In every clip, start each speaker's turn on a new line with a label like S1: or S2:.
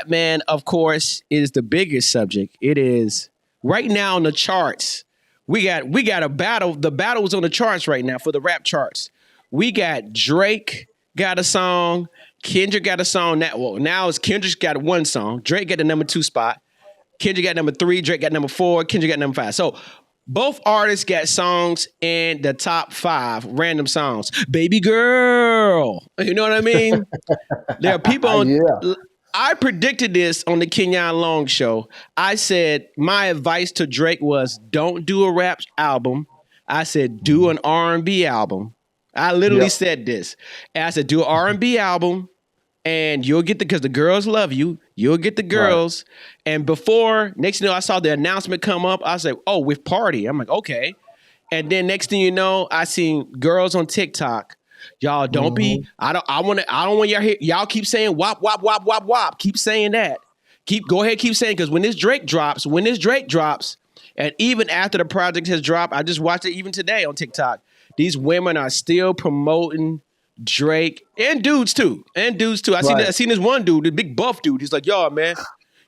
S1: rap, man, of course, is the biggest subject. It is right now on the charts. We got a battle. The battle's on the charts right now for the rap charts. We got Drake got a song. Kendrick got a song. Now it's Kendrick's got one song. Drake got the number 2 spot. Kendrick got number 3. Drake got number 4. Kendrick got number 5. So both artists got songs in the top 5 random songs. Baby girl, you know what I mean? There are people on.
S2: Yeah.
S1: I predicted this on the Kenyon Long Show. I said my advice to Drake was don't do a rap album. I said do an R&B album. I literally said this. And I said do an R&B album and you'll get because the girls love you. You'll get the girls. Right. And before, next thing you know, I saw the announcement come up. I said, oh, with Party. I'm like, okay. And then next thing you know, I seen girls on TikTok. Y'all don't be. I don't want y'all hear. Y'all keep saying wop wop wop wop wop. Keep saying that. Go ahead, keep saying because when this Drake drops, and even after the project has dropped, I just watched it even today on TikTok. These women are still promoting Drake and dudes too. I seen this one dude, the big buff dude. He's like, y'all, man,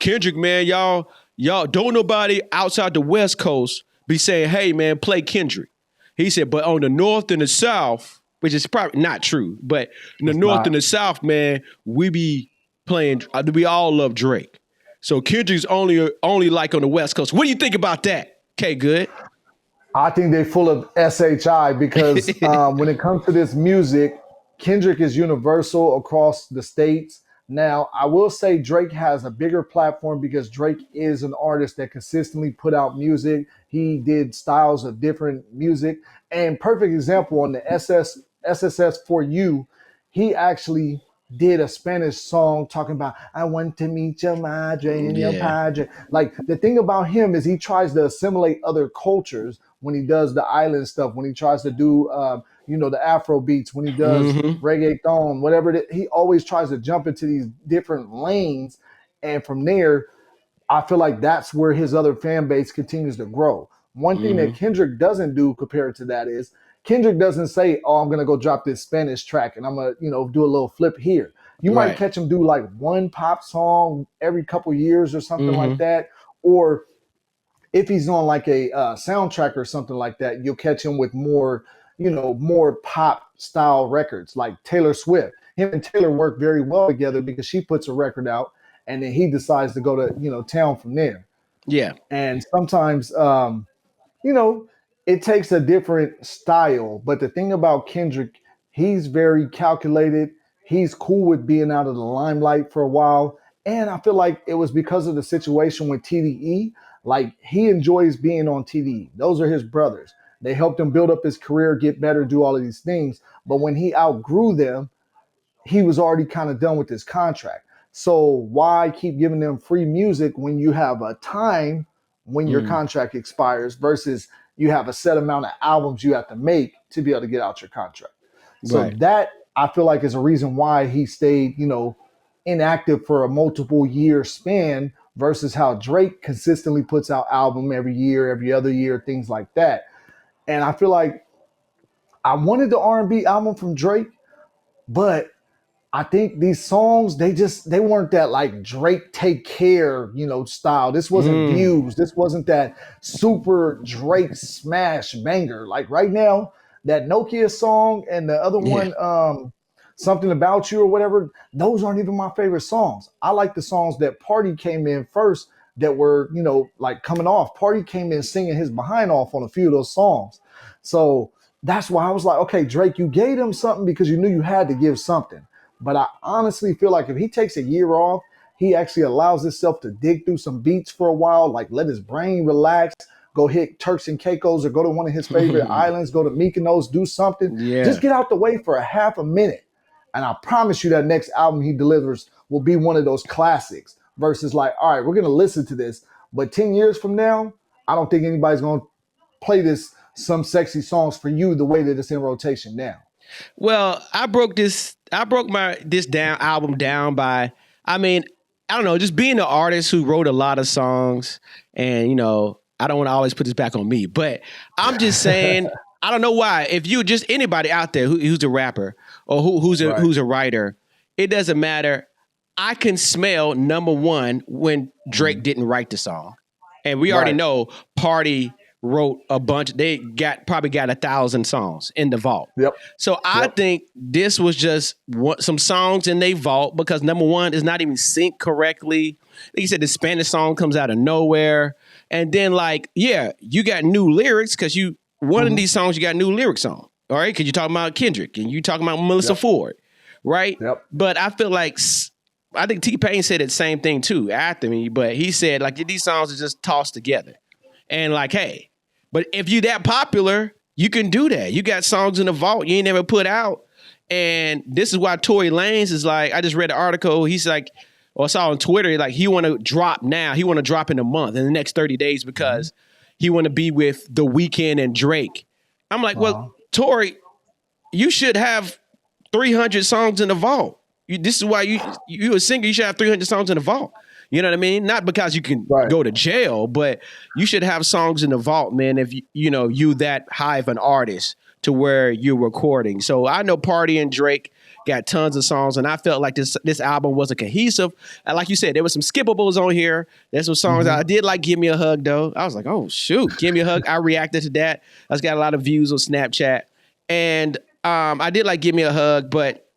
S1: Kendrick, man, y'all don't nobody outside the West Coast be saying, hey, man, play Kendrick. He said, but on the North and the South. Which is probably not true, but in the North and the South, man, we be playing. We all love Drake, so Kendrick's only like on the West Coast. What do you think about that, KGood?
S2: I think they're full of SHI because when it comes to this music, Kendrick is universal across the states. Now, I will say Drake has a bigger platform because Drake is an artist that consistently put out music. He did styles of different music, and perfect example on the SSS for You, he actually did a Spanish song talking about I want to meet your madre and your padre. Like the thing about him is he tries to assimilate other cultures when he does the island stuff, when he tries to do the Afro beats, when he does reggaeton, whatever it is, he always tries to jump into these different lanes. And from there, I feel like that's where his other fan base continues to grow. One thing that Kendrick doesn't do compared to that is Kendrick doesn't say, oh, I'm going to go drop this Spanish track and I'm going to, do a little flip here. You might catch him do like one pop song every couple years or something like that. Or if he's on like a soundtrack or something like that, you'll catch him with more pop style records like Taylor Swift. Him and Taylor work very well together because she puts a record out and then he decides to go to, town from there.
S1: Yeah.
S2: And sometimes, it takes a different style. But the thing about Kendrick, he's very calculated. He's cool with being out of the limelight for a while. And I feel like it was because of the situation with TDE. Like, he enjoys being on TDE. Those are his brothers. They helped him build up his career, get better, do all of these things. But when he outgrew them, he was already kind of done with his contract. So why keep giving them free music when you have a time when your contract expires versus you have a set amount of albums you have to make to be able to get out your contract. So that I feel like is a reason why he stayed, inactive for a multiple year span versus how Drake consistently puts out album every year, every other year, things like that. And I feel like I wanted the R&B album from Drake, but I think these songs, they weren't that like Drake Take Care, style. This wasn't Views. This wasn't that super Drake smash banger. Like right now, that Nokia song and the other one, Something About You or whatever, those aren't even my favorite songs. I like the songs that Party came in first that were, like coming off. Party came in singing his behind off on a few of those songs. So that's why I was like, okay, Drake, you gave him something because you knew you had to give something. But I honestly feel like if he takes a year off, he actually allows himself to dig through some beats for a while, like let his brain relax, go hit Turks and Caicos or go to one of his favorite islands, go to Mykonos, do something. Yeah. Just get out the way for a half a minute. And I promise you that next album he delivers will be one of those classics versus like, all right, we're going to listen to this. But 10 years from now, I don't think anybody's going to play some sexy songs for you the way that it's in rotation now.
S1: Well, I broke this album down by, I don't know, just being an artist who wrote a lot of songs and, I don't want to always put this back on me, but I'm just saying, I don't know why. If you just anybody out there who's a rapper or who's a writer, it doesn't matter. I can smell number one when Drake didn't write the song, and we already
S2: Right.
S1: know Party wrote a bunch. They probably got 1,000 songs in the vault.
S2: Yep.
S1: So I
S2: Yep.
S1: think this was just some songs in they vault because number one is not even synced correctly. Like you said, the Spanish song comes out of nowhere, and then like you got new lyrics because one of these songs you got new lyrics on. All right, because you talking about Kendrick and you talking about Melissa Ford, right?
S2: Yep.
S1: But I feel like I think T-Pain said the same thing too after me, but he said like these songs are just tossed together. And like, hey, but if you that popular, you can do that. You got songs in the vault you ain't never put out. And this is why Tory Lanez is like, I just read an article. He's like, or I saw on Twitter, like he want to drop now. He want to drop in a month, in the next 30 days, because he want to be with The Weeknd and Drake. I'm like, well, Tory, you should have 300 songs in the vault. This is why you a singer. You should have 300 songs in the vault. You know what I mean? Not because you can go to jail, but you should have songs in the vault, man. If you that high of an artist to where you're recording. So I know Party and Drake got tons of songs, and I felt like this album wasn't cohesive. And like you said, there was some skippables on here. There's some songs I did like. Give Me a Hug though. I was like, oh shoot, Give Me a Hug. I reacted to that. That's got a lot of views on Snapchat, and I did like Give Me a Hug, but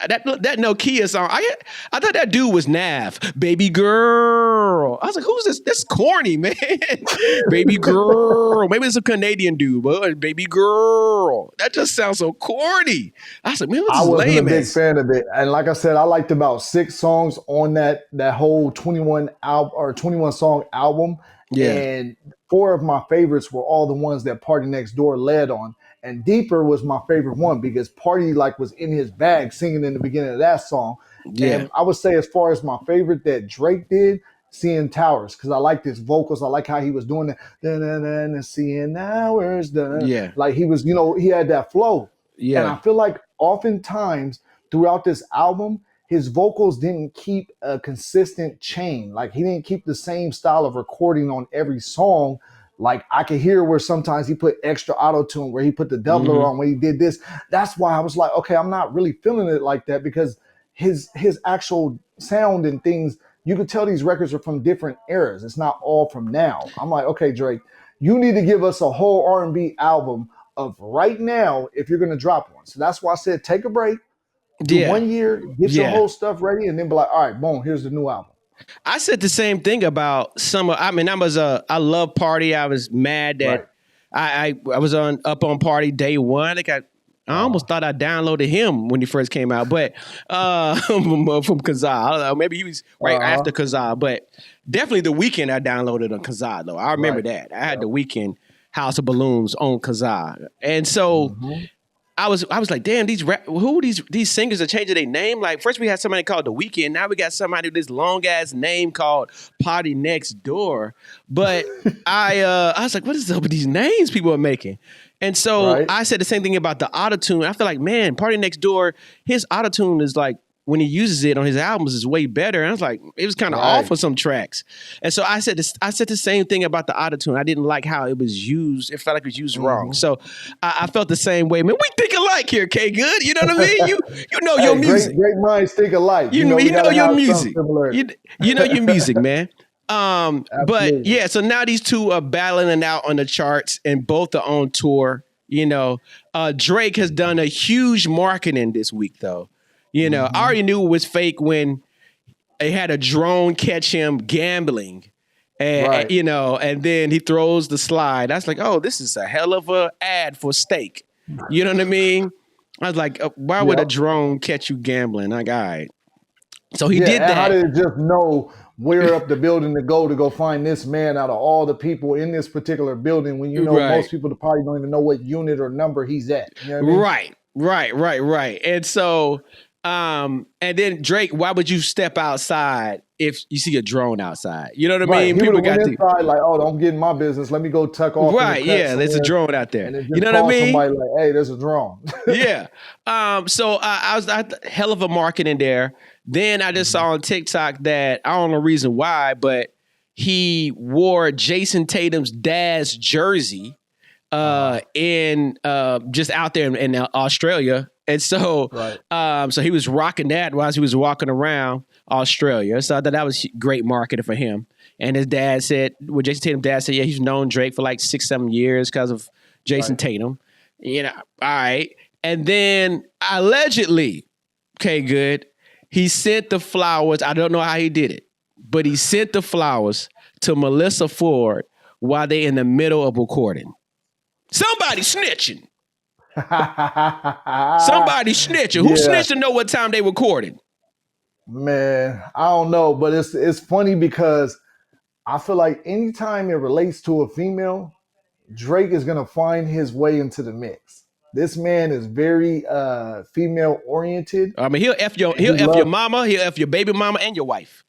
S1: that Nokia song, I thought that dude was Nav. Baby girl. I was like, who's this? That's corny, man. Baby girl. Maybe it's a Canadian dude, but baby girl. That just sounds so corny. I was like, man, what's
S2: I wasn't
S1: lame
S2: a big fan of it. And like I said, I liked about 6 songs on that whole 21 song album.
S1: Yeah.
S2: And 4 of my favorites were all the ones that Party Next Door led on. And Deeper was my favorite one because Party was in his bag singing in the beginning of that song.
S1: Yeah.
S2: And I would say as far as my favorite that Drake did, Seeing Towers, because I liked his vocals. I like how he was doing the Seeing Towers.
S1: Yeah.
S2: Like he was, he had that flow.
S1: Yeah.
S2: And I feel like oftentimes throughout this album, his vocals didn't keep a consistent chain. Like he didn't keep the same style of recording on every song. Like I could hear where sometimes he put extra auto-tune, where he put the doubler on, where he did this. That's why I was like, okay, I'm not really feeling it like that, because his actual sound and things, you could tell these records are from different eras. It's not all from now. I'm like, okay, Drake, you need to give us a whole R&B album of right now if you're going to drop one. So that's why I said take a break, do 1 year, get your whole stuff ready, and then be like, all right, boom, here's the new album.
S1: I said the same thing about some. I love Party. I was mad that I was up on Party day one. Like I almost thought I downloaded him when he first came out, but from Kazaa. I don't know, maybe he was right after Kazaa, but definitely The Weeknd I downloaded on Kazaa though. I remember that. I had The Weeknd House of Balloons on Kazaa, and so. I was like, damn, these singers are changing their name. Like first we had somebody called The Weeknd, now we got somebody with this long ass name called Party Next Door. But I was like, what is up with these names people are making? And so I said the same thing about the autotune. I feel like, man, Party Next Door, his autotune is like, when he uses it on his albums is way better. And I was like, it was kind of off on some tracks. And so I said the same thing about the autotune. I didn't like how it was used. It felt like it was used wrong. So I felt the same way. Man, we think alike here, KGood. You know what I mean? You know your music.
S2: Great minds think alike.
S1: You know your music. You know your music, man. But yeah, so now these two are battling it out on the charts, and both are on tour. Drake has done a huge marketing this week, though. I already knew it was fake when they had a drone catch him gambling, and and then he throws the slide. I was like, oh, this is a hell of a ad for steak. You know what I mean? I was like, why would a drone catch you gambling? Like, all right. So he did that.
S2: How did it just know where up the building to go find this man out of all the people in this particular building when most people probably don't even know what unit or number he's at? You know what I mean?
S1: Right. And so, and then Drake, why would you step outside if you see a drone outside? You know what I mean?
S2: He people got inside like, oh, don't get in my business. Let me go tuck off.
S1: Right, there's a drone out there. You know what I mean?
S2: Somebody like, hey, there's a drone.
S1: Yeah. So I was hell of a marketing there. Then I just saw on TikTok that I don't know the reason why, but he wore Jason Tatum's dad's jersey in just out there in Australia And so,
S2: Right.
S1: so he was rocking that while he was walking around Australia. So I thought that was great marketing for him. And his dad said, well, Jason Tatum's dad said, yeah, he's known Drake for like 6-7 years because of Jason Tatum. You know, all right. And then allegedly, KGood, he sent the flowers. I don't know how he did it, but he sent the flowers to Melissa Ford while they in the middle of recording. Somebody snitching. Somebody snitching. Who snitched to know what time they recorded?
S2: Man, I don't know, but it's funny because I feel like anytime it relates to a female, Drake is gonna find his way into the mix. This man is very female oriented.
S1: I mean, he'll F your mama, he'll F your baby mama and your wife.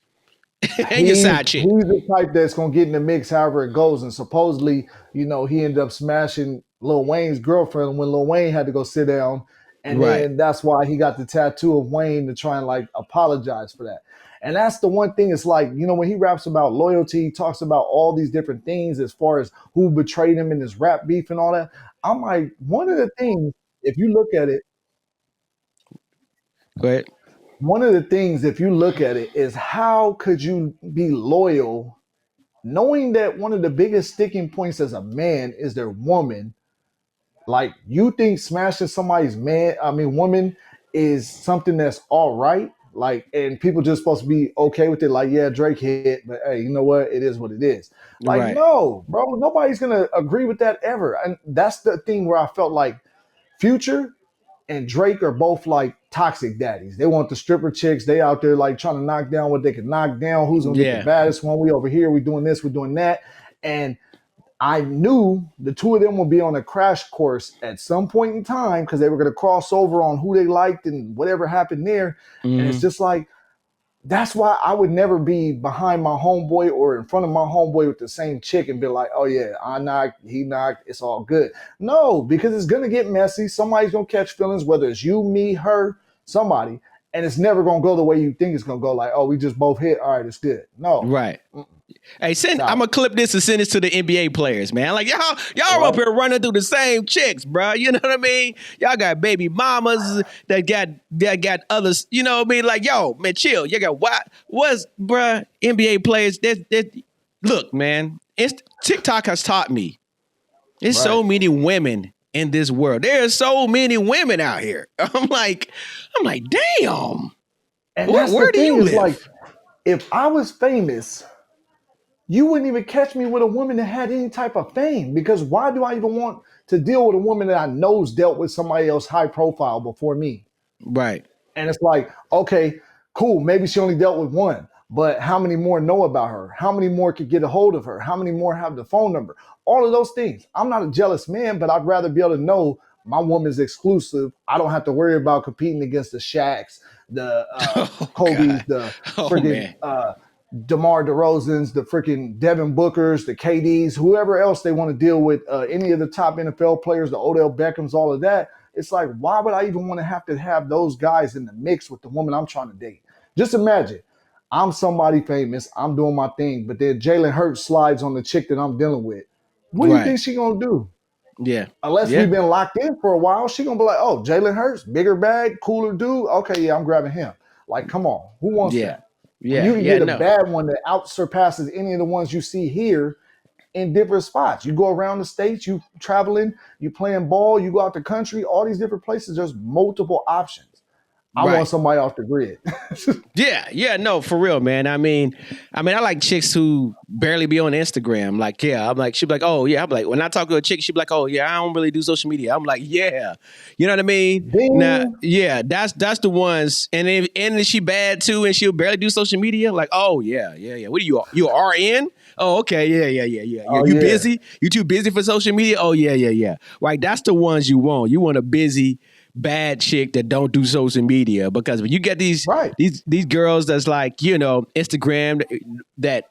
S1: And your side chick.
S2: He's the type that's gonna get in the mix however it goes. And supposedly, he ended up smashing Lil Wayne's girlfriend when Lil Wayne had to go sit down. And then that's why he got the tattoo of Wayne to try and like apologize for that. And that's the one thing. It's like, when he raps about loyalty, he talks about all these different things as far as who betrayed him in his rap beef and all that. I'm like, one of the things, if you look at it,
S1: go ahead.
S2: One of the things, if you look at it, is how could you be loyal knowing that one of the biggest sticking points as a man is their woman? Like, you think smashing somebody's woman is something that's all right? Like, and people just supposed to be okay with it. Like, yeah, Drake hit, but hey, you know what? It is what it is. Like, no, bro, nobody's going to agree with that ever. And that's the thing where I felt like Future and Drake are both like toxic daddies. They want the stripper chicks. They out there like trying to knock down what they can knock down. Who's going to get the baddest one? We over here. We doing this. We're doing that. And I knew the two of them would be on a crash course at some point in time because they were going to cross over on who they liked and whatever happened there. Mm-hmm. And it's just like, that's why I would never be behind my homeboy or in front of my homeboy with the same chick and be like, oh yeah, I knocked, he knocked, it's all good. No, because it's going to get messy. Somebody's going to catch feelings, whether it's you, me, her, somebody. And it's never going to go the way you think it's going to go. Like, oh, we just both hit. All right, it's good. No.
S1: Right. Hey, I'm gonna clip this and send this to the NBA players, man. Like y'all up here running through the same chicks, bro. You know what I mean? Y'all got baby mamas that got others. You know what I mean? Like, yo, man, chill. You got what's, bro? NBA players. Look, man. TikTok has taught me. There's so many women in this world. There's so many women out here. I'm like, damn.
S2: And where do you live? Like, if I was famous, you wouldn't even catch me with a woman that had any type of fame, because why do I even want to deal with a woman that I know's dealt with somebody else high profile before me?
S1: Right.
S2: And it's like, okay, cool. Maybe she only dealt with one, but how many more know about her? How many more could get a hold of her? How many more have the phone number? All of those things. I'm not a jealous man, but I'd rather be able to know my woman's exclusive. I don't have to worry about competing against the Shaqs, the Kobe's, the freaking DeMar DeRozan's, the freaking Devin Bookers, the KDs, whoever else they want to deal with, any of the top NFL players, the Odell Beckhams, all of that. It's like, why would I even want to have those guys in the mix with the woman I'm trying to date? Just imagine, I'm somebody famous, I'm doing my thing, but then Jalen Hurts slides on the chick that I'm dealing with. What do you think she gonna do?
S1: Yeah.
S2: Unless we've been locked in for a while, she gonna be like, oh, Jalen Hurts, bigger bag, cooler dude. Okay, yeah, I'm grabbing him. Like, come on, who wants that?
S1: Yeah,
S2: you can get a bad one that out surpasses any of the ones you see here in different spots. You go around the states, you traveling, you playing ball, you go out the country, all these different places. There's multiple options. I want somebody off the grid.
S1: No, for real, man. I mean, I like chicks who barely be on Instagram. Like, I'm like, she'd be like, oh yeah. I'm like, when I talk to a chick, she'd be like, oh yeah, I don't really do social media. I'm like, yeah, you know what I mean?
S2: Ding.
S1: Now, yeah, that's the ones. And if she bad too, and she'll barely do social media. Like, oh yeah. What are you RN? Oh, okay, yeah.
S2: Oh,
S1: you busy? You too busy for social media? Oh yeah. Right, that's the ones you want. You want a busy, bad chick that don't do social media, because when you get these girls that's like, Instagram that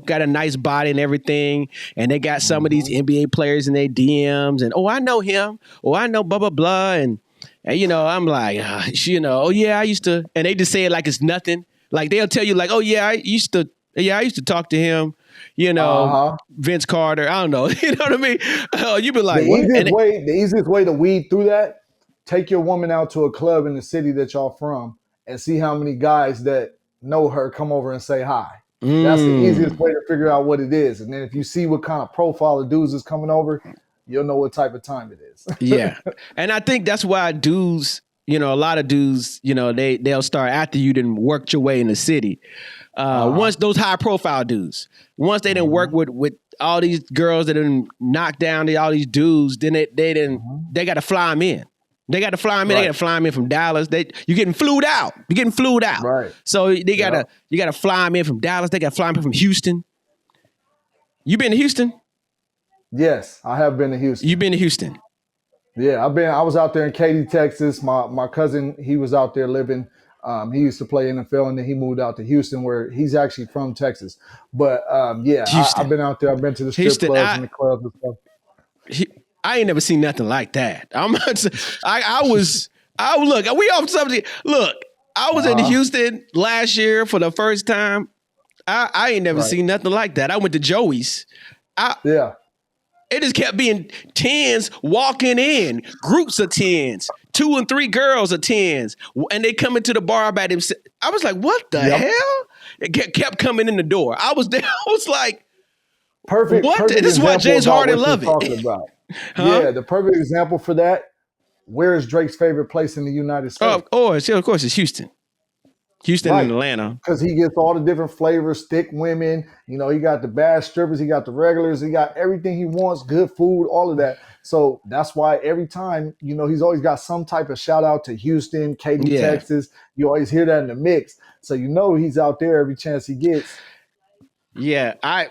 S1: got a nice body and everything, and they got some of these NBA players in their DMs, and I know him, I know blah blah blah, and I'm like, oh yeah, I used to, and they just say it like it's nothing. Like they'll tell you like, oh yeah, I used to talk to him. Vince Carter. I don't know. You know what I mean? You be like,
S2: the easiest way to weed through that, take your woman out to a club in the city that y'all from and see how many guys that know her come over and say hi. That's the easiest way to figure out what it is. And then if you see what kind of profile of dudes is coming over, you'll know what type of time it is.
S1: Yeah. And I think that's why dudes, a lot of dudes, they'll start after you didn't work your way in the city. Once those high profile dudes, once they didn't work with all these girls that didn't knock down all these dudes, then they got to fly them in. They got to fly them in. Right. They got to fly them in from Dallas. You're getting flued out. You're getting flued out.
S2: Right.
S1: So you got to fly them in from Dallas. They got to fly them in from Houston. You been to Houston?
S2: Yes, I have been to Houston.
S1: You've been to Houston?
S2: Yeah, I was out there in Katy, Texas. My cousin, he was out there living. He used to play NFL, and then he moved out to Houston, where he's actually from Texas. But I've been out there. I've been to the strip clubs and the clubs and stuff.
S1: I ain't never seen nothing like that. I was in Houston last year for the first time. I ain't never seen nothing like that. I went to Joey's. It just kept being 10s walking in, groups of 10s, 2 and 3 girls of 10s, and they come into the bar by themselves. I was like, what the hell? It kept coming in the door. I was there. I was like,
S2: perfect.
S1: What?
S2: Perfect.
S1: This is why James Harden love it.
S2: Huh? Yeah, the perfect example for that. Where is Drake's favorite place in the United States?
S1: Of course, it's Houston. Houston and Atlanta.
S2: Because he gets all the different flavors, thick women. He got the bad strippers. He got the regulars. He got everything he wants, good food, all of that. So that's why every time, he's always got some type of shout out to Houston, Katy, Texas. You always hear that in the mix. So he's out there every chance he gets.
S1: Yeah, I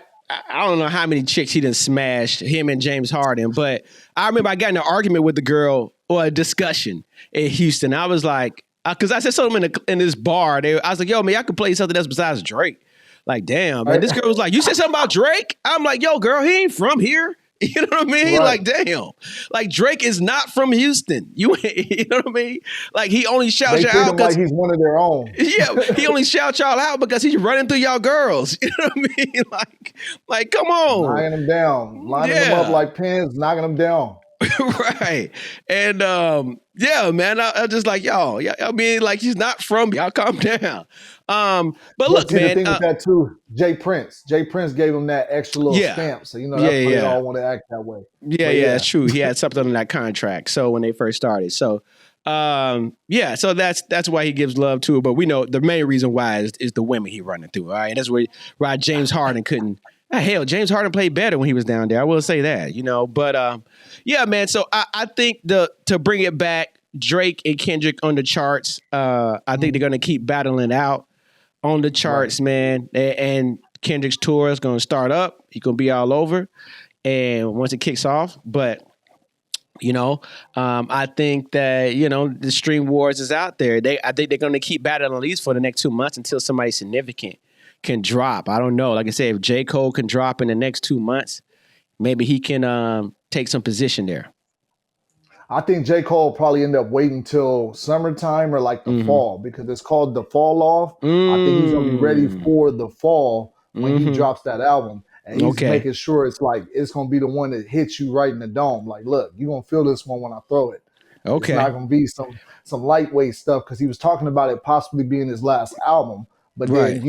S1: don't know how many chicks he done smashed, him and James Harden. But I remember I got in an argument with the girl or a discussion in Houston. I was like, because I said something in this bar. I was like, yo, man, I could play something else besides Drake. Like, damn, man. This girl was like, you said something about Drake? I'm like, yo, girl, he ain't from here. You know what I mean? Right. Like, damn. Like, Drake is not from Houston. You know what I mean? Like, he only shouts y'all out because
S2: like he's one of their own.
S1: Yeah, he only shouts y'all out because he's running through y'all girls. You know what I mean? Like, come on.
S2: Lining them down. Lining them up like pins, knocking them down.
S1: Right. And man, I just like, y'all. I mean, like, he's not from y'all. Calm down. But look, man.
S2: The thing with that too, Jay Prince gave him that extra little stamp. So that's why they all want to act that way.
S1: Yeah, that's true. He had something on that contract. So when they first started. So so that's why he gives love to it. But we know the main reason why is the women he running through. All right. That's why James Harden couldn't. Hell, James Harden played better when he was down there. I will say that, But yeah, man. So I think to bring it back, Drake and Kendrick on the charts. I think they're gonna keep battling out on the charts, man. And Kendrick's tour is gonna start up. He's gonna be all over, and once it kicks off, but. I think that, the stream wars is out there. I think they're going to keep battling at least for the next 2 months until somebody significant can drop. I don't know. Like I said, if J. Cole can drop in the next 2 months, maybe he can take some position there.
S2: I think J. Cole will probably end up waiting till summertime or like the fall because it's called the fall off. I think he's going to be ready for the fall when he drops that album. And he's making sure it's going to be the one that hits you right in the dome. Like, look, you're going to feel this one when I throw it.
S1: Okay.
S2: It's not going to be some lightweight stuff because he was talking about it possibly being his last album. But then,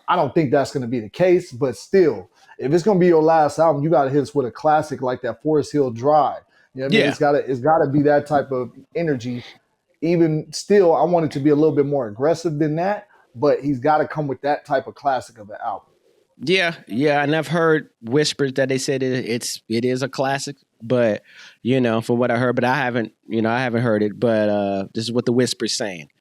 S2: I don't think that's going to be the case. But still, if it's going to be your last album, you got to hit us with a classic like that Forest Hill Drive. You know what I mean? It's got to be that type of energy. Even still, I want it to be a little bit more aggressive than that. But he's got to come with that type of classic of an album.
S1: Yeah, and I've heard whispers that they said it is a classic, but from what I heard, but I haven't heard it, but this is what the whispers saying.